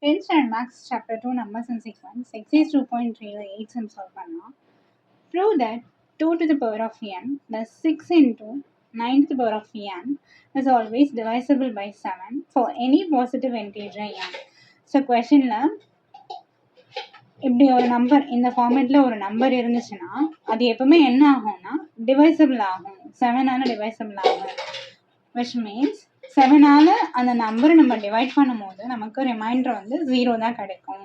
10th standard Maths Chapter 2 Numbers and Sequence, Exercise 2.3 sum solve பண்ணலாம். Prove that 2 to the power of n plus 6 into 9 to the power of n is always divisible by 7 for any positive integer n. So questionல இப்படி ஒரு number இந்த ஃபார்மேட்டில் ஒரு number இருந்துச்சுன்னா அது எப்பவுமே என்ன ஆகும்னா டிவைசபிள் ஆகும், 7ஆல் டிவைசபிள் ஆகும். விச் மீன்ஸ் 7ஆல் அந்த நம்பரை நம்ம டிவைட் பண்ணும்போது நமக்கு ரிமைண்டர் வந்து 0 தான் கிடைக்கும்.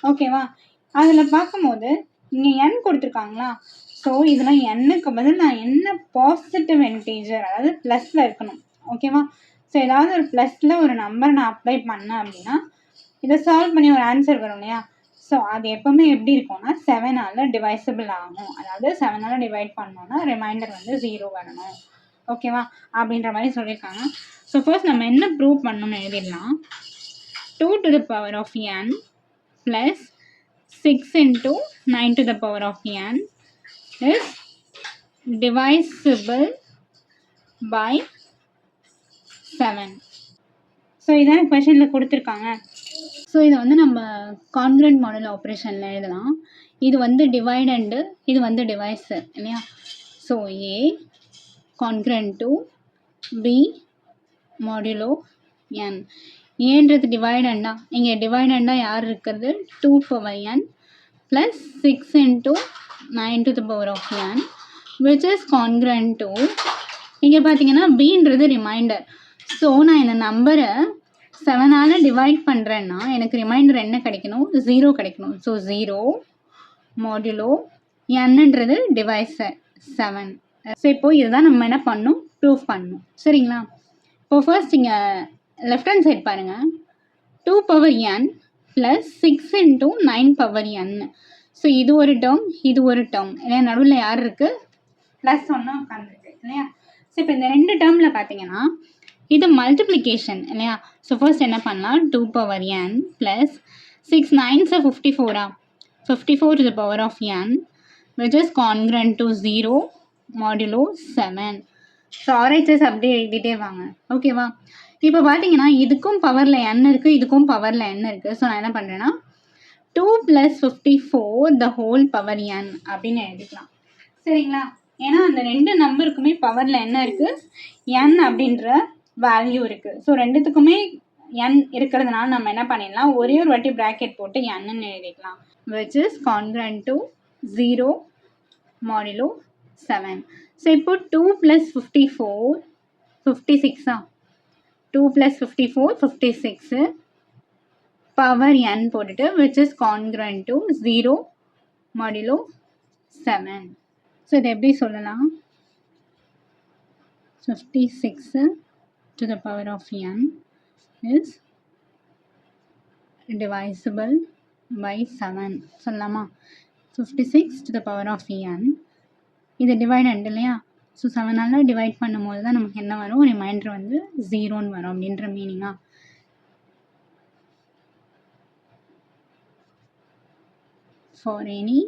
ஓகேவா? அதில் பார்க்கும்போது இங்கே n கொடுத்துருக்காங்களா, ஸோ இதில் என்னுக்கு பதில் நான் என்ன பாசிட்டிவ் இன்டீஜர் அதாவது ப்ளஸில் இருக்கணும். ஓகேவா? ஸோ ஏதாவது ஒரு ப்ளஸில் ஒரு நம்பரை நான் அப்ளை பண்ணேன் அப்படின்னா இதை சால்வ் பண்ணி ஒரு ஆன்சர் வரும் இல்லையா? ஸோ அது எப்போவுமே எப்படி இருக்கும்னா 7ஆல் டிவைசபிள் ஆகும். அதாவது 7ஆல் டிவைட் பண்ணோன்னா ரிமைண்டர் வந்து 0 வரணும். ஓகேவா? அப்படின்ற மாதிரி சொல்லியிருக்காங்க. ஸோ ஃபர்ஸ்ட் நம்ம என்ன ப்ரூவ் பண்ணணும்னு எழுதிடலாம். 2 to the power of n plus 6 into 9 to the power of n is divisible by 7. So இதான கொஷனில் கொடுத்துருக்காங்க. ஸோ இதை வந்து நம்ம கான்கிரண்ட் மாடல் ஆப்ரேஷனில் எழுதலாம். இது வந்து டிவைடண்டு, இது வந்து டிவைஸர் இல்லையா? So a congruent to b modulo n. ஏன்றது டிவைடண்டா, இங்கே டிவைடண்டா யார் இருக்கிறது 2 power n plus 6 into 9 to the power of n which is congruent to, இங்கே பார்த்தீங்கன்னா பின்றது ரிமைண்டர். ஸோ நான் இந்த நம்பரை 7ஆல் டிவைட் பண்ணுறேன்னா எனக்கு ரிமைண்டர் என்ன கிடைக்கணும், 0 கிடைக்கணும். ஸோ 0 மாடுலோ என்னன்றது டிவைஸர் 7. ஸோ இப்போது இதுதான் நம்ம என்ன பண்ணணும், ப்ரூஃப் பண்ணணும். சரிங்களா? இப்போது ஃபர்ஸ்ட் இங்கே லெஃப்ட் ஹேண்ட் சைட் பாருங்கள், 2 power n plus 6 into 9 power n. So இது ஒரு டேர்ம், இது ஒரு டேர்ம் இல்லையா? நடுவில் யார் இருக்குது, ப்ளஸ் ஒன்று உட்காந்துருக்கு இல்லையா? ஸோ இப்போ இந்த ரெண்டு டேர்மில் பார்த்தீங்கன்னா இது மல்டிப்ளிகேஷன் இல்லையா? ஸோ ஃபர்ஸ்ட் என்ன பண்ணலாம், 2 power n plus 6 9s 54 54 to the power of n which is congruent to 0 modulo 7. So RHS அப்படியே எழுதிட்டே வாங்க. ஓகேவா? இப்போ பார்த்தீங்கன்னா இதுக்கும் பவரில் n இருக்குது, இதுக்கும் பவரில் n இருக்குது. ஸோ நான் என்ன பண்ணுறேன்னா 2 + 54 the whole power n அப்படின்னு எழுதிக்கலாம். சரிங்களா? ஏன்னா அந்த ரெண்டு நம்பருக்குமே பவரில் என்ன இருக்குது, n அப்படின்ற வேல்யூ இருக்குது. ஸோ ரெண்டுத்துக்குமே n இருக்கிறதுனால நம்ம என்ன பண்ணிடலாம், ஒரே ஒரு வாட்டி ப்ராக்கெட் போட்டு n எழுதிக்கலாம். which is congruent to 0 modulo 7. So இப்போ 2 + 54 56 2 + 54 56 பவர் n போட்டுட்டு which is congruent to 0 modulo 7. So இதை எப்படி சொல்லலாம், 56 to the power of n is divisible by 7 சொல்லலாமா? 56 to the power of n இது டிவைடண்ட் இல்லையா? ஸோ 7ஆல் டிவைட் பண்ணும்போது தான் நமக்கு என்ன வரும், ரிமைண்டர் வந்து 0ன்னு வரும் அப்படின்ற மீனிங்கா? For any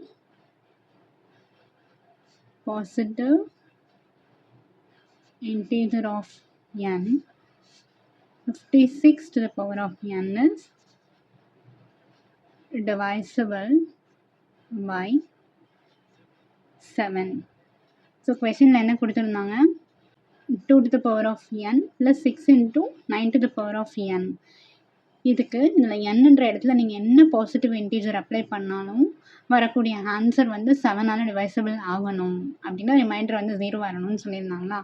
positive integer of n, 56 to the power of n is divisible by 7. So கொஷனில் என்ன கொடுத்துருந்தாங்க, 2 to the power of n plus 6 into 9 to the power of n. இதுக்கு இதில் என்னன்ற இடத்துல நீங்கள் என்ன பாசிட்டிவ் இன்டீஜர் அப்ளை பண்ணாலும் வரக்கூடிய ஆன்சர் வந்து 7ஆல் டிவைசபிள் ஆகணும் அப்படின்னா ரிமைண்டர் வந்து 0 வரணும்னு சொல்லியிருந்தாங்களா?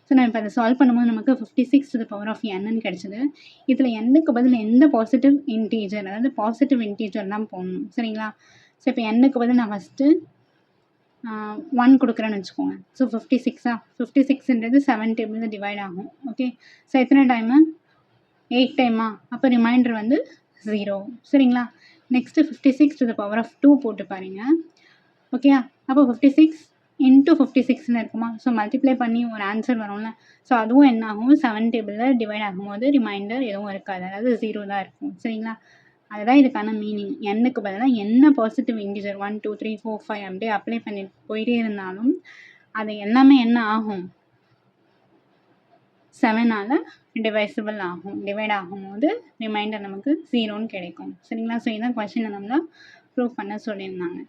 ஸோ நான் இப்போ அதை சால்வ் பண்ணும்போது நமக்கு 56 to the power of n கிடச்சிது. இதில் என்னுக்கு பதில் எந்த பாசிட்டிவ் இன்டீஜர், அதாவது பாசிட்டிவ் இன்டீஜர் தான் போடணும். சரிங்களா? ஸோ இப்போ என்னுக்கு பதில் நான் ஃபஸ்ட்டு 1 கொடுக்குறேன்னு வச்சுக்கோங்க. ஸோ 56ன்றது 7 டேபிளில் டிவைட் ஆகும். ஓகே, ஸோ எத்தனை டைமு, 8 டைமா? அப்போ ரிமைண்டர் வந்து 0. சரிங்களா? Next 56 to the power of 2 போட்டு பாருங்க. ஓகே, அப்போ 56 into 56ன்னு இருக்குமா? ஸோ மல்டிப்ளை பண்ணி ஒரு ஆன்சர் வரும்ல. ஸோ அதுவும் என்ன ஆகும், 7 டேபிளில் டிவைட் ஆகும்போது ரிமைண்டர் எதுவும் இருக்காது, அதாவது 0 தான் இருக்கும். சரிங்களா? அதுதான் இதுக்கான மீனிங். என்னுக்கு பதிலாக என்ன பாசிட்டிவ் இன்டிஜர் 1 2 3 4 5 அப்படியே அப்ளை பண்ணி போயிட்டே இருந்தாலும் அது எல்லாமே என்ன ஆகும், 7ஆல் டிவைசிபிள் ஆகும். டிவைட் ஆகும்போது ரிமைண்டர் நமக்கு 0ன்னு கிடைக்கும். சரிங்களா? ஸோ இதான் கொஷினை நம்மளை ப்ரூவ் பண்ண சொல்லியிருந்தாங்க.